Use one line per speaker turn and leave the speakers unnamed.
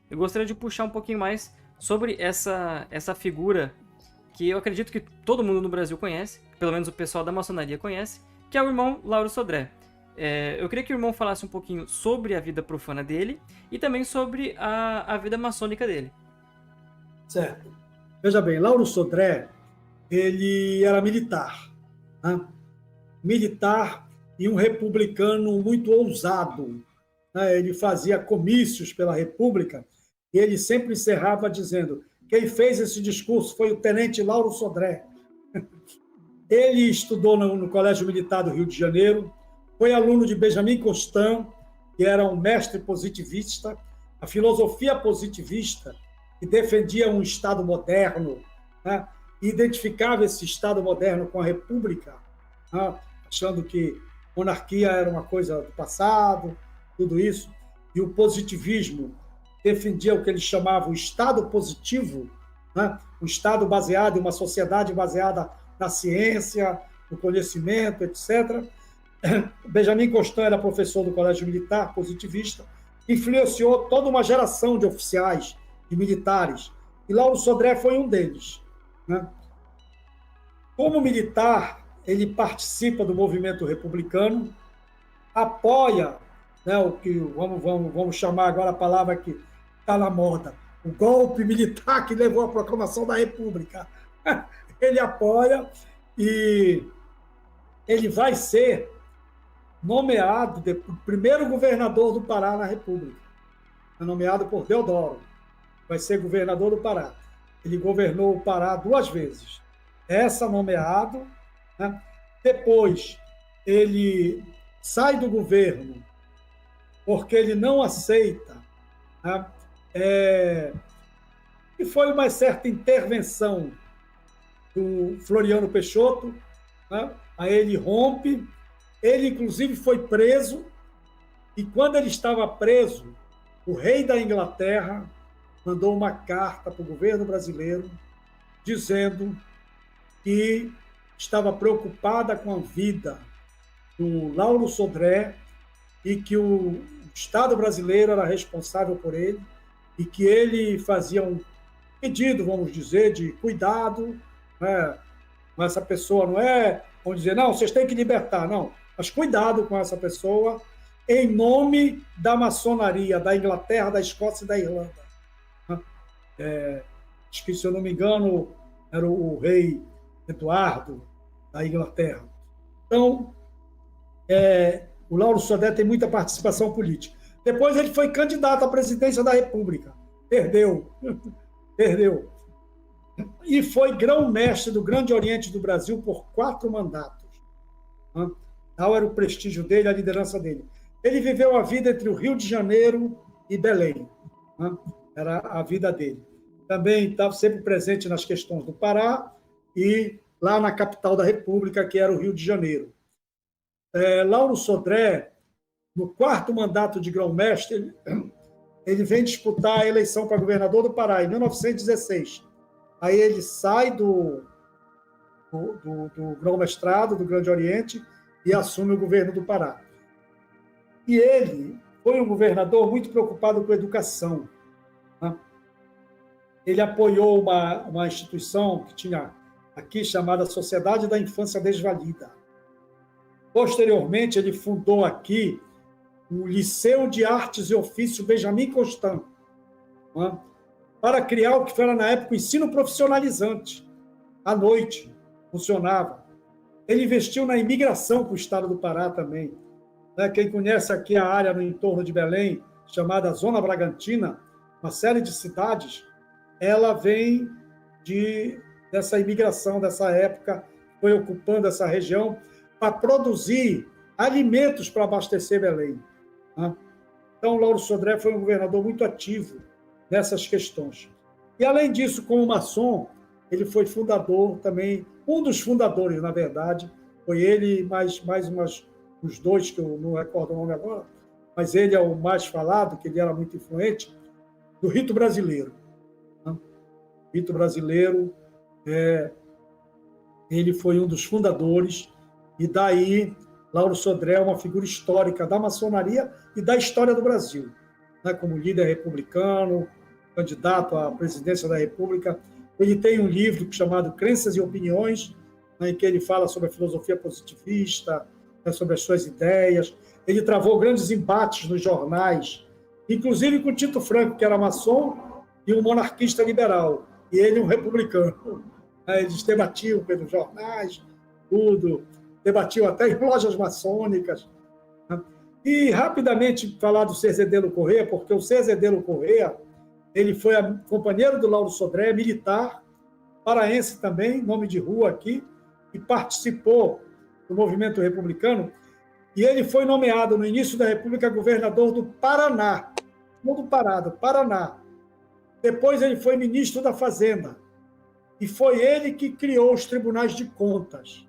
eu gostaria de puxar um pouquinho mais sobre essa figura que eu acredito que todo mundo no Brasil conhece, pelo menos o pessoal da maçonaria conhece, que é o irmão Lauro Sodré. Eu queria que o irmão falasse um pouquinho sobre a vida profana dele e também sobre a vida maçônica dele.
Certo. Veja bem, Lauro Sodré, ele era militar, né? Militar e um republicano muito ousado, né? Ele fazia comícios pela República e ele sempre encerrava dizendo: quem fez esse discurso foi o tenente Lauro Sodré. Ele estudou no Colégio Militar do Rio de Janeiro, foi aluno de Benjamin Constant, que era um mestre positivista, a filosofia positivista, que defendia um Estado moderno, né? E identificava esse Estado moderno com a República, né? Achando que monarquia era uma coisa do passado, tudo isso. E o positivismo defendia o que eles chamavam o Estado positivo, né? Um Estado baseado em uma sociedade baseada na ciência, no conhecimento, etc. Benjamin Constant era professor do Colégio Militar, positivista, influenciou toda uma geração de oficiais, de militares, e Lauro Sodré foi um deles, né? Como militar, ele participa do movimento republicano, apoia, né, o que vamos chamar agora a palavra que está na moda, o golpe militar que levou à proclamação da República. Ele apoia e ele vai ser nomeado o primeiro governador do Pará na República. É nomeado por Deodoro. Vai ser governador do Pará. Ele governou o Pará 2 vezes. Essa nomeado, né? Depois ele sai do governo porque ele não aceita, né? E foi uma certa intervenção do Floriano Peixoto, né? Aí ele rompe, ele inclusive foi preso, e quando ele estava preso, o rei da Inglaterra mandou uma carta para o governo brasileiro dizendo que estava preocupada com a vida do Lauro Sodré e que o Estado brasileiro era responsável por ele e que ele fazia um pedido, vamos dizer, de cuidado, né? Essa pessoa não é, vamos dizer, não, vocês têm que libertar, não, mas cuidado com essa pessoa em nome da maçonaria da Inglaterra, da Escócia e da Irlanda. Acho que, se eu não me engano, era o rei Eduardo da Inglaterra. Então, o Lauro Sodré tem muita participação política. Depois ele foi candidato à presidência da República. Perdeu. Perdeu. E foi grão-mestre do Grande Oriente do Brasil por 4 mandatos. Tal era o prestígio dele, a liderança dele. Ele viveu a vida entre o Rio de Janeiro e Belém. Era a vida dele. Também estava sempre presente nas questões do Pará e lá na capital da República, que era o Rio de Janeiro. Lauro Sodré, no 4º mandato de grão-mestre, ele vem disputar a eleição para governador do Pará, em 1916. Aí ele sai do grão-mestrado, do Grande Oriente, e assume o governo do Pará. E ele foi um governador muito preocupado com a educação. Ele apoiou uma instituição que tinha aqui chamada Sociedade da Infância Desvalida. Posteriormente, ele fundou aqui o Liceu de Artes e Ofício Benjamin Constant, para criar o que era, na época, o ensino profissionalizante. À noite, funcionava. Ele investiu na imigração para o estado do Pará também. Quem conhece aqui a área no entorno de Belém, chamada Zona Bragantina, uma série de cidades, ela vem dessa imigração, dessa época, foi ocupando essa região para produzir alimentos para abastecer Belém. Então, Lauro Sodré foi um governador muito ativo nessas questões. E, além disso, como maçom, ele foi fundador também, um dos fundadores, na verdade, foi ele mais uns 2, que eu não recordo o nome agora, mas ele é o mais falado, que ele era muito influente, do rito brasileiro. O rito brasileiro, ele foi um dos fundadores, e daí Lauro Sodré é uma figura histórica da maçonaria e da história do Brasil. né, como líder republicano, candidato à presidência da República. Ele tem um livro chamado Crenças e Opiniões, né, em que ele fala sobre a filosofia positivista, né, sobre as suas ideias. Ele travou grandes embates nos jornais, inclusive com Tito Franco, que era maçom e um monarquista liberal, e ele um republicano. Eles debatiam pelos jornais, tudo, debatiam até em lojas maçônicas. E, rapidamente, falar do Cerzedelo Corrêa, porque o Cerzedelo Corrêa, ele foi companheiro do Lauro Sodré, militar, paraense também, nome de rua aqui, e participou do movimento republicano, e ele foi nomeado, no início da República, governador do Paraná, não do Pará, do Paraná. Depois ele foi ministro da Fazenda, e foi ele que criou os tribunais de contas.